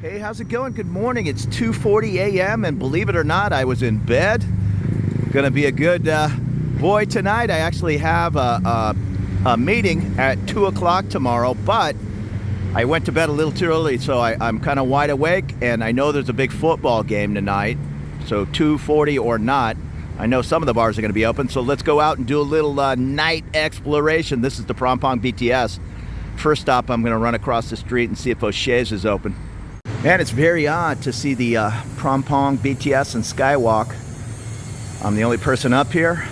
Hey, how's it going? Good morning. It's 2:40 a.m. and believe it or not, I was in bed. Gonna be a good boy tonight. I actually have a meeting at 2 o'clock tomorrow, but I went to bed a little too early, so I'm kind of wide awake, and I know there's a big football game tonight, so 2:40 or not, I know some of the bars are going to be open, so let's go out and do a little night exploration. This is the Phompong BTS. First stop, I'm going to run across the street and see if O'Shea's is open. And it's very odd to see the Phompong BTS and Skywalk. I'm the only person up here.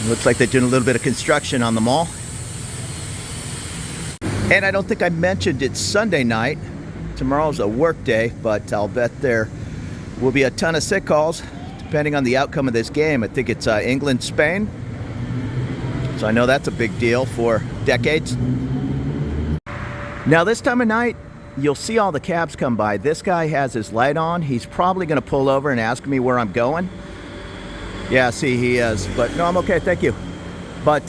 Looks like they're doing a little bit of construction on the mall. And I don't think I mentioned it's Sunday night. Tomorrow's a work day, but I'll bet there will be a ton of sick calls depending on the outcome of this game. I think it's England, Spain. So I know that's a big deal for decades. Now this time of night, you'll see all the cabs come by. This guy has his light on. He's probably going to pull over and ask me where I'm going. Yeah, see, he is. But no, I'm okay, thank you. But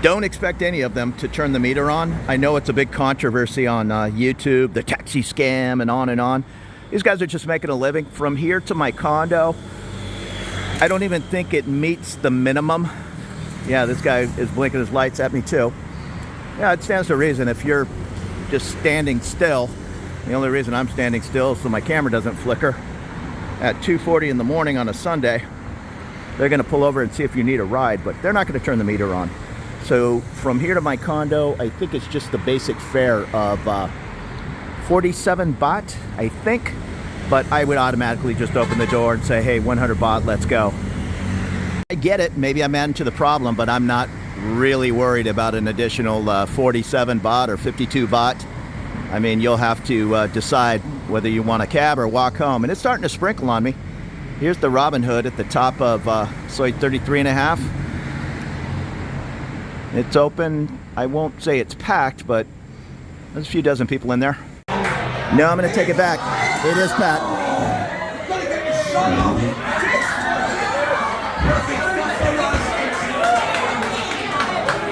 don't expect any of them to turn the meter on. I know it's a big controversy on YouTube, the taxi scam and on and on. These guys are just making a living. From here to my condo, I don't even think it meets the minimum. Yeah, this guy is blinking his lights at me too. Yeah, it stands to reason. If you're just standing still, the only reason I'm standing still is so my camera doesn't flicker. At 2:40 in the morning on a Sunday, they're going to pull over and see if you need a ride, but they're not going to turn the meter on. So from here to my condo, I think it's just the basic fare of 47 baht, I think, but I would automatically just open the door and say, hey, 100 baht, let's go. I get it, maybe I'm adding to the problem, but I'm not really worried about an additional 47 baht or 52 baht. I mean, you'll have to decide whether you want a cab or walk home. And it's starting to sprinkle on me. Here's the Robin Hood at the top of Soy 33.5. It's open. I won't say it's packed, but there's a few dozen people in there. No, I'm going to take it back. It is packed.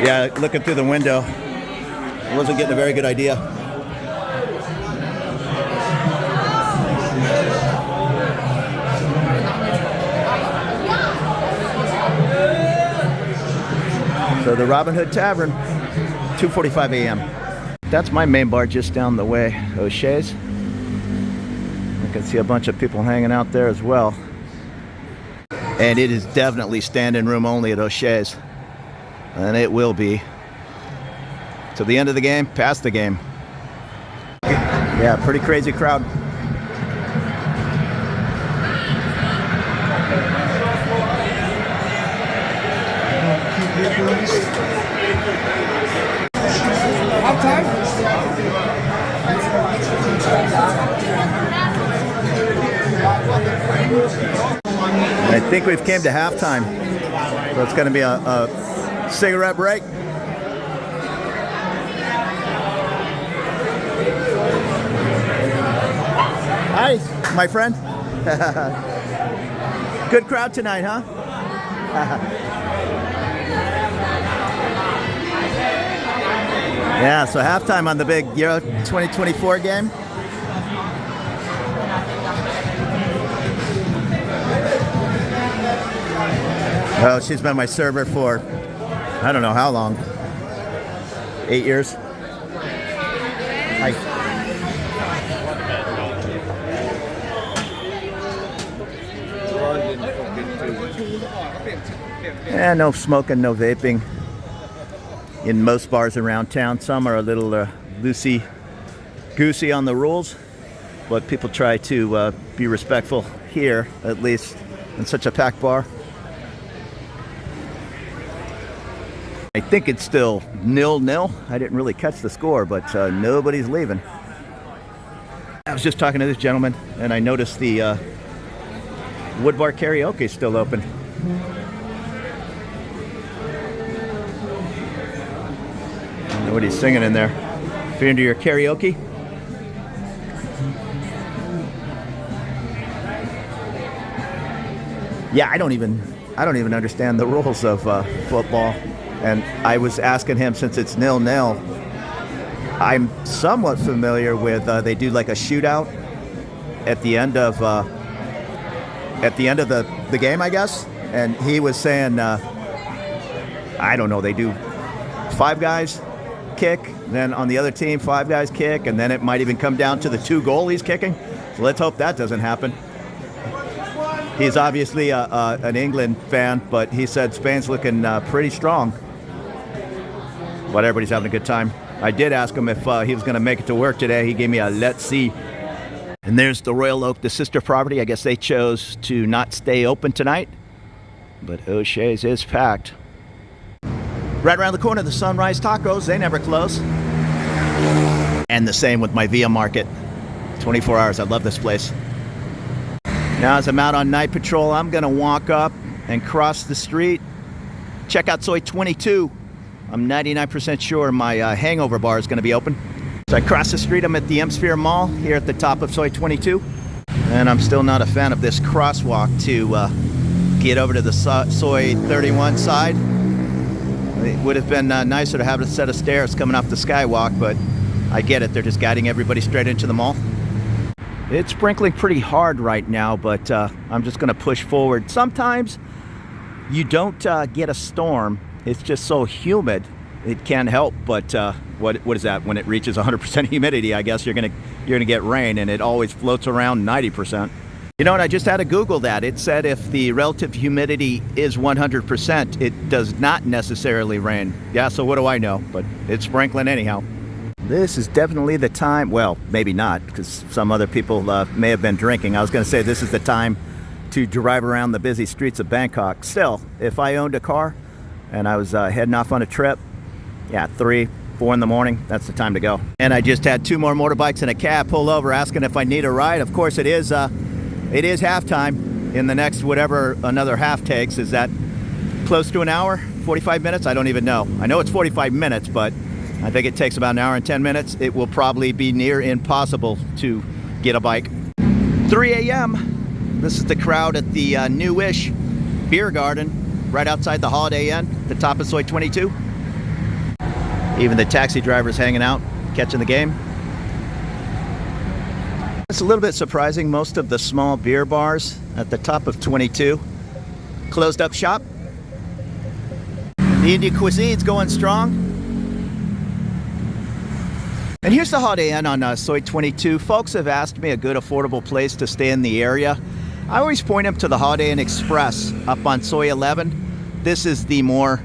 Yeah, looking through the window, I wasn't getting a very good idea. So the Robin Hood Tavern, 2:45 a.m. That's my main bar just down the way, O'Shea's. I can see a bunch of people hanging out there as well. And it is definitely standing room only at O'Shea's. And it will be to the end of the game, past the game. Yeah, pretty crazy crowd. I think we've came to halftime, so it's going to be a cigarette break. Hi, my friend. Good crowd tonight, huh? Yeah, so halftime on the big Euro 2024 game. Well, she's been my server for I don't know how long. 8 years. Hi. Yeah, no smoking, no vaping in most bars around town. Some are a little loosey-goosey on the rules, but people try to be respectful here, at least in such a packed bar. I think it's still 0-0. I didn't really catch the score, but nobody's leaving. I was just talking to this gentleman, and I noticed the Wood Bar Karaoke is still open. I don't know what he's singing in there. If you're into your karaoke. Yeah, I don't even understand the rules of football. And I was asking him, since it's 0-0, I'm somewhat familiar with, they do like a shootout at the end of the game, I guess. And he was saying, I don't know, they do 5 guys kick, then on the other team 5 guys kick, and then it might even come down to the 2 goalies kicking. So let's hope that doesn't happen. He's obviously an England fan, but he said Spain's looking pretty strong. But everybody's having a good time. I did ask him if he was going to make it to work today. He gave me a let's see. And there's the Royal Oak, the sister property. I guess they chose to not stay open tonight, but O'Shea's is packed. Right around the corner, the Sunrise Tacos, they never close. And the same with my Via Market. 24 hours, I love this place. Now as I'm out on night patrol, I'm gonna walk up and cross the street. Check out Soy 22. I'm 99% sure my hangover bar is gonna be open. So I cross the street, I'm at the M-Sphere Mall here at the top of Soy 22. And I'm still not a fan of this crosswalk to get over to the Soy 31 side. It would have been nicer to have a set of stairs coming off the skywalk, but I get it, they're just guiding everybody straight into the mall. It's sprinkling pretty hard right now, but I'm just gonna push forward. Sometimes you don't get a storm, it's just so humid, it can't help but, what is that, when it reaches 100% humidity, I guess you're gonna get rain, and it always floats around 90%. You know what, I just had to Google that. It said if the relative humidity is 100%, it does not necessarily rain. Yeah, so what do I know? But it's sprinkling anyhow. This is definitely the time, well, maybe not, because some other people may have been drinking. I was going to say this is the time to drive around the busy streets of Bangkok. Still, if I owned a car and I was heading off on a trip, yeah, 3, 4 in the morning, that's the time to go. And I just had 2 more motorbikes and a cab pull over asking if I need a ride. Of course, it is halftime. In the next whatever another half takes, is that close to an hour, 45 minutes? I don't even know. I know it's 45 minutes, but I think it takes about an hour and 10 minutes. It will probably be near impossible to get a bike. 3 a.m. This is the crowd at the newish beer garden right outside the Holiday Inn, the top of Soy 22. Even the taxi drivers hanging out, catching the game. It's a little bit surprising. Most of the small beer bars at the top of 22 closed up shop. The Indian cuisine's going strong. And here's the Holiday Inn on Soy 22. Folks have asked me a good affordable place to stay in the area. I always point them to the Holiday Inn Express up on Soy 11. This is the more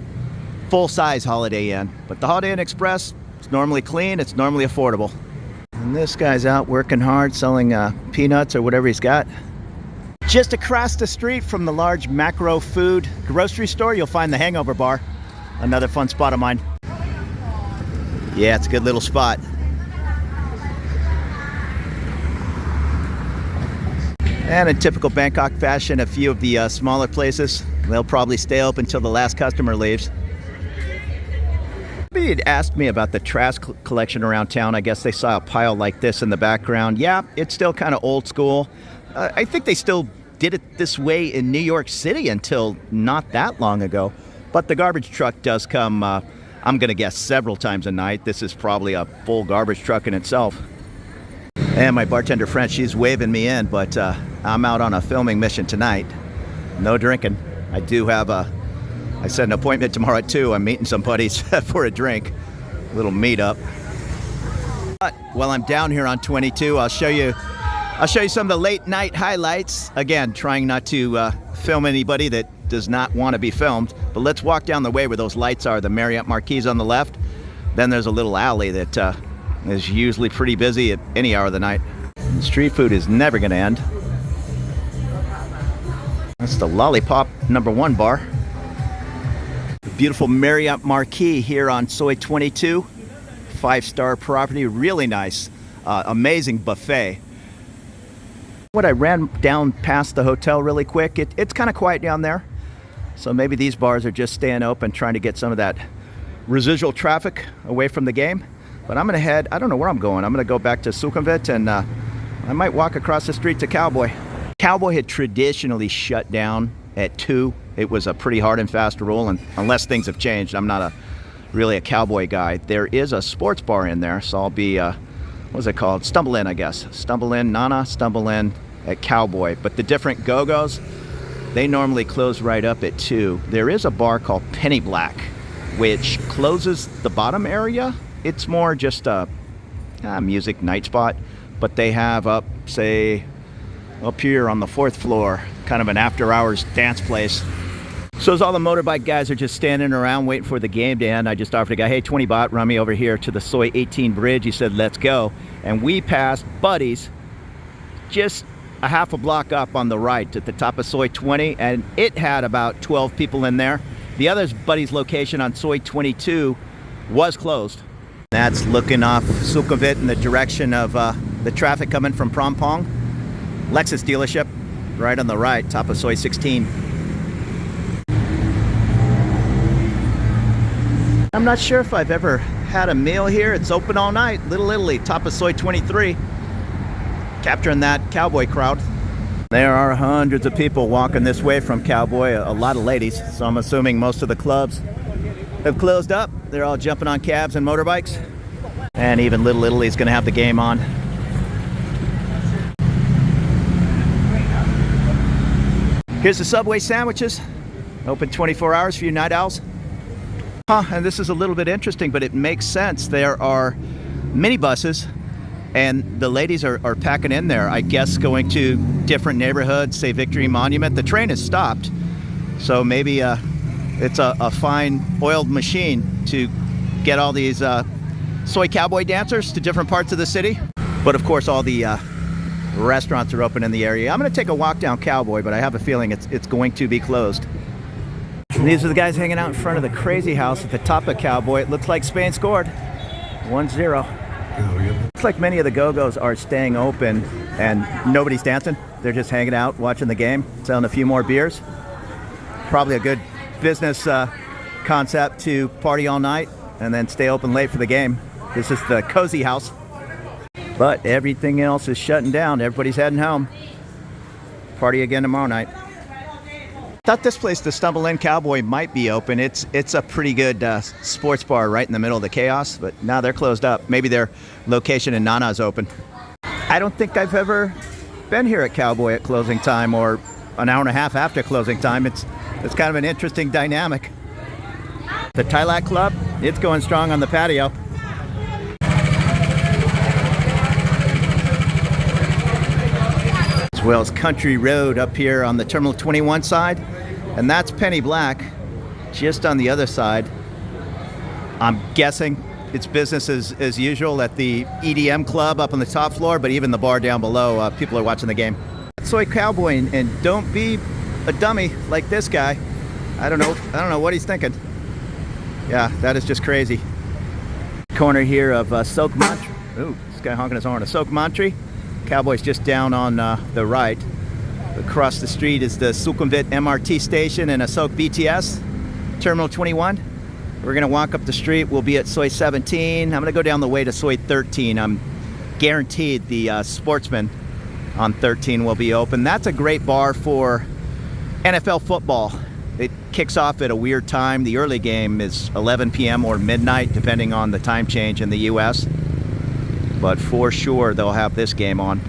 full-size Holiday Inn. But the Holiday Inn Express, it's normally clean, it's normally affordable. And this guy's out working hard selling peanuts or whatever he's got. Just across the street from the large macro food grocery store, you'll find the Hangover Bar. Another fun spot of mine. Yeah, it's a good little spot. And in typical Bangkok fashion, a few of the smaller places, they'll probably stay open until the last customer leaves. Somebody had asked me about the trash collection around town. I guess they saw a pile like this in the background. Yeah, it's still kind of old school. I think they still did it this way in New York City until not that long ago. But the garbage truck does come, I'm going to guess, several times a night. This is probably a full garbage truck in itself. And my bartender friend, she's waving me in, but I'm out on a filming mission tonight. No drinking. I do have I set an appointment tomorrow at 2. I'm meeting some buddies for a drink. A little meetup. But while I'm down here on 22, I'll show you some of the late night highlights. Again, trying not to film anybody that does not want to be filmed. But let's walk down the way where those lights are. The Marriott Marquis on the left. Then there's a little alley that is usually pretty busy at any hour of the night. Street food is never going to end. That's the Lollipop #1 bar. The beautiful Marriott Marquis here on Soy 22. 5-star property, really nice. Amazing buffet. When I ran down past the hotel really quick, it's kind of quiet down there. So maybe these bars are just staying open, trying to get some of that residual traffic away from the game. But I'm going to head, I don't know where I'm going. I'm going to go back to Sukhumvit, and I might walk across the street to Cowboy. Cowboy had traditionally shut down at 2. It was a pretty hard and fast rule, and unless things have changed, I'm not a really a cowboy guy. There is a sports bar in there, so I'll be, what's it called? Stumble in, I guess. Stumble in, Nana, stumble in at Cowboy. But the different go-go's, they normally close right up at 2. There is a bar called Penny Black, which closes the bottom area. It's more just a music night spot, but they have up, say, up here on the 4th floor, kind of an after-hours dance place. So as all the motorbike guys are just standing around waiting for the game to end, I just offered a guy, hey, 20 baht, run me over here to the Soy 18 bridge. He said, let's go. And we passed Buddy's just a half a block up on the right at the top of Soy 20, and it had about 12 people in there. The other Buddy's location on Soy 22 was closed. That's looking off Sukhumvit in the direction of the traffic coming from Prompong. Lexus dealership right on the right, top of Soy 16. I'm not sure if I've ever had a meal here. It's open all night. Little Italy, top of Soy 23. Capturing that cowboy crowd. There are hundreds of people walking this way from Cowboy, a lot of ladies, so I'm assuming most of the clubs have closed up. They're all jumping on cabs and motorbikes. And even Little Italy's gonna have the game on. Here's the Subway sandwiches. Open 24 hours for you night owls. And this is a little bit interesting, but it makes sense. There are minibuses, and the ladies are packing in there, I guess, going to different neighborhoods, say Victory Monument. The train has stopped, so maybe it's a fine oiled machine to get all these Soy Cowboy dancers to different parts of the city. But of course, all the restaurants are open in the area. I'm going to take a walk down Cowboy, but I have a feeling it's going to be closed. And these are the guys hanging out in front of the crazy house at the top of Cowboy. It looks like Spain scored 1-0. Looks like many of the go-go's are staying open and nobody's dancing. They're just hanging out, watching the game, selling a few more beers. Probably a good business concept to party all night and then stay open late for the game. This is the cozy house. But everything else is shutting down. Everybody's heading home. Party again tomorrow night. Thought this place, the Stumble In Cowboy, might be open. It's a pretty good sports bar right in the middle of the chaos, but now they're closed up. Maybe their location in Nana is open. I don't think I've ever been here at Cowboy at closing time or an hour and a half after closing time. It's kind of an interesting dynamic. The Thailand Club, it's going strong on the patio. As well as Country Road up here on the Terminal 21 side. And that's Penny Black, just on the other side. I'm guessing it's business as usual at the EDM club up on the top floor, but even the bar down below, people are watching the game. Soy Cowboy, and don't be a dummy like this guy. I don't know what he's thinking. Yeah, that is just crazy. Corner here of Sukhumvit. Ooh, this guy honking his horn. A Sukhumvit. Cowboy's just down on the right. Across the street is the Sukhumvit MRT station and a Sok BTS, Terminal 21. We're going to walk up the street. We'll be at Soy 17. I'm going to go down the way to Soy 13. I'm guaranteed the Sportsman on 13 will be open. That's a great bar for NFL football. It kicks off at a weird time. The early game is 11 p.m. or midnight, depending on the time change in the U.S. But for sure, they'll have this game on.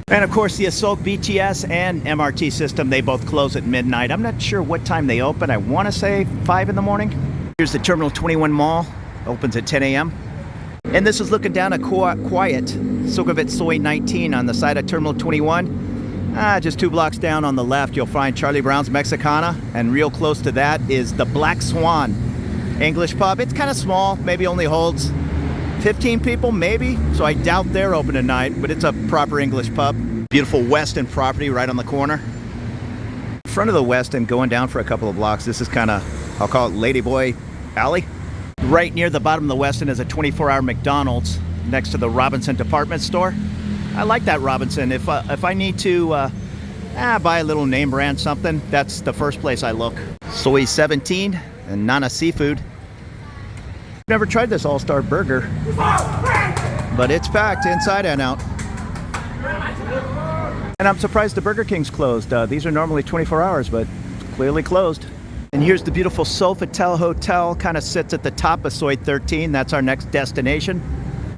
And of course, the Sok BTS and MRT system, they both close at midnight. I'm not sure what time they open. I want to say 5 in the morning. Here's the Terminal 21 Mall. Opens at 10 a.m. And this is looking down a quiet Sukhumvit Soy 19 on the side of Terminal 21. Just 2 blocks down on the left, you'll find Charlie Brown's Mexicana. And real close to that is the Black Swan English pub. It's kind of small, maybe only holds 15 people, maybe. So I doubt they're open tonight, but it's a proper English pub. Beautiful Westin property right on the corner. In front of the Westin, going down for a couple of blocks, this is kind of, I'll call it Ladyboy Alley. Right near the bottom of the Westin is a 24-hour McDonald's next to the Robinson department store. I like that Robinson. If I need to buy a little name brand something, that's the first place I look. Soy 17 and Nana Seafood. Never tried this all-star burger, but it's packed inside and out. And I'm surprised the Burger King's closed. These are normally 24 hours, but clearly closed. And here's the beautiful Sofitel Hotel, kind of sits at the top of Soy 13. That's our next destination.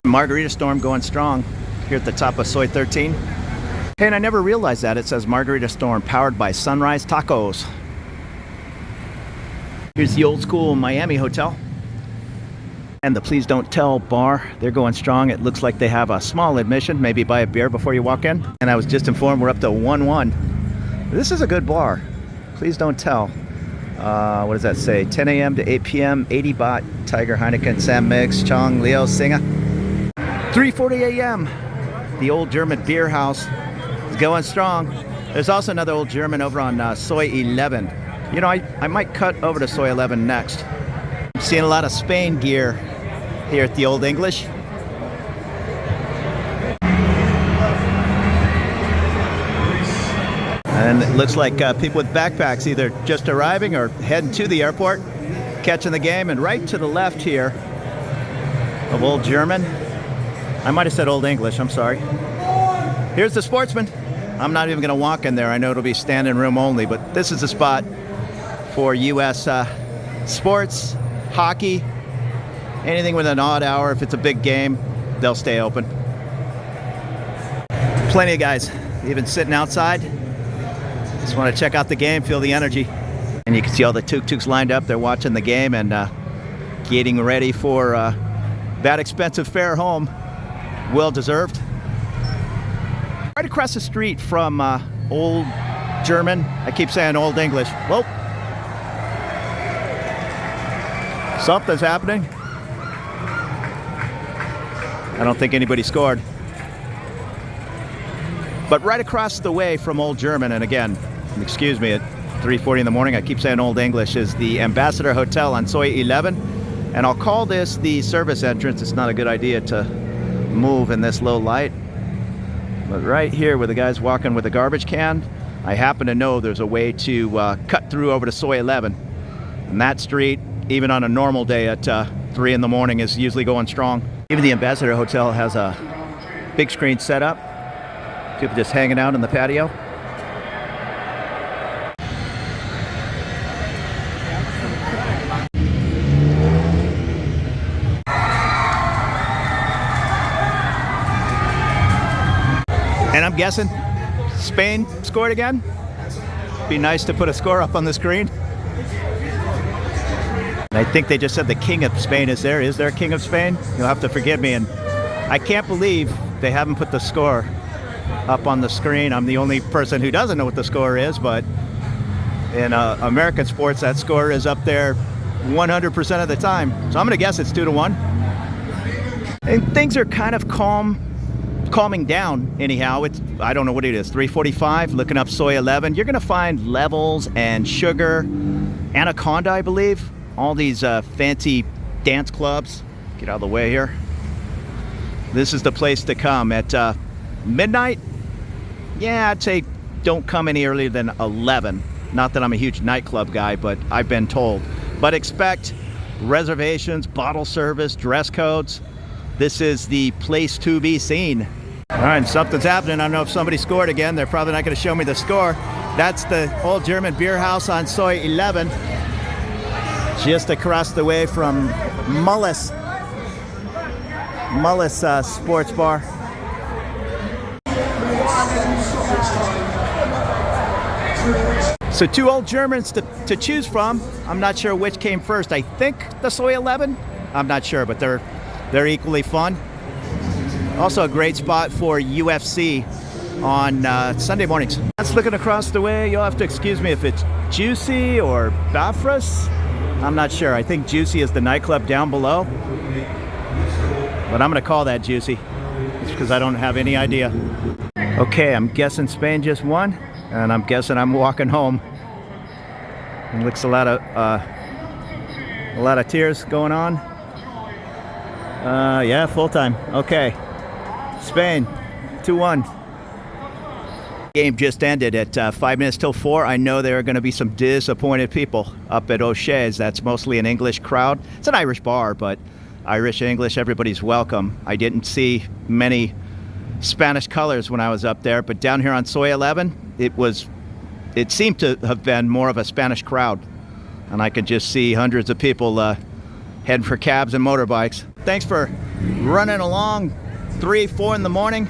Margarita Storm going strong here at the top of Soy 13. Hey, and I never realized that. It says Margarita Storm, powered by Sunrise Tacos. Here's the old school Miami Hotel. And the Please Don't Tell bar, they're going strong. It looks like they have a small admission, maybe buy a beer before you walk in. And I was just informed we're up to 1-1. This is a good bar. Please Don't Tell. What does that say? 10 a.m. to 8 p.m. 80 baht, Tiger, Heineken, Sam Mix, Chong, Leo, Singa. 3:40 a.m. The old German beer house is going strong. There's also another old German over on Soy 11. You know, I might cut over to Soy 11 next. I'm seeing a lot of Spain gear here at the Old English. And it looks like people with backpacks either just arriving or heading to the airport, catching the game. And right to the left here of Old German, I might have said Old English, I'm sorry. Here's the Sportsman. I'm not even going to walk in there. I know it'll be standing room only, but this is the spot for U.S. Sports, hockey, anything with an odd hour. If it's a big game, they'll stay open. Plenty of guys even sitting outside. Just want to check out the game, feel the energy. And you can see all the tuk-tuks lined up. They're watching the game and getting ready for that expensive fare home. Well deserved. Right across the street from Old German. I keep saying Old English. Whoa. Something's happening. I don't think anybody scored. But right across the way from Old German, and again, excuse me, at 3:40 in the morning, I keep saying Old English, is the Ambassador Hotel on Soy 11. And I'll call this the service entrance. It's not a good idea to move in this low light. But right here where the guy's walking with a garbage can, I happen to know there's a way to cut through over to Soy 11. And that street, even on a normal day at 3 in the morning, is usually going strong. Even the Ambassador Hotel has a big screen set up. People just hanging out in the patio. And I'm guessing Spain scored again. Be nice to put a score up on the screen. And I think they just said the King of Spain is there. Is there a King of Spain? You'll have to forgive me. And I can't believe they haven't put the score up on the screen. I'm the only person who doesn't know what the score is, but in American sports, that score is up there 100% of the time. So I'm going to guess it's 2-1. And things are kind of calming down anyhow. It's, I don't know what it is, 3:45, looking up Soy 11. You're going to find Levels and Sugar, Anaconda, I believe. All these fancy dance clubs. Get out of the way here. This is the place to come at midnight. Yeah, I'd say don't come any earlier than 11. Not that I'm a huge nightclub guy, but I've been told. But expect reservations, bottle service, dress codes. This is the place to be seen. All right, something's happening. I don't know if somebody scored again. They're probably not going to show me the score. That's the Old German Beer House on Soy 11. Just across the way from Mullis Sports Bar. So 2 old Germans to choose from. I'm not sure which came first. I think the Soy 11. I'm not sure, but they're equally fun. Also a great spot for UFC on Sunday mornings. That's looking across the way. You'll have to excuse me if it's Juicy or Bafras. I'm not sure. I think Juicy is the nightclub down below. But I'm going to call that Juicy. It's because I don't have any idea. Okay, I'm guessing Spain just won. And I'm guessing I'm walking home. It looks a lot of tears going on. Yeah, full time. Okay. Spain, 2-1. Game just ended at 5 minutes till 4. I know there are going to be some disappointed people up at O'Shea's. That's mostly an English crowd. It's an Irish bar, but Irish, English, everybody's welcome. I didn't see many Spanish colors when I was up there, but down here on Soy 11, it seemed to have been more of a Spanish crowd. and I can just see hundreds of people heading for cabs and motorbikes. Thanks for running along 3, 4 in the morning.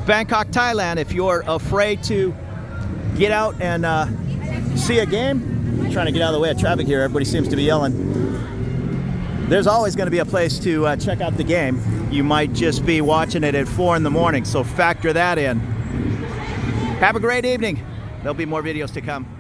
Bangkok, Thailand. If you're afraid to get out and see a game, I'm trying to get out of the way of traffic here. Everybody seems to be yelling. There's always going to be a place to check out the game. You might just be watching it at 4 in the morning, so factor that in. Have a great evening. There'll be more videos to come.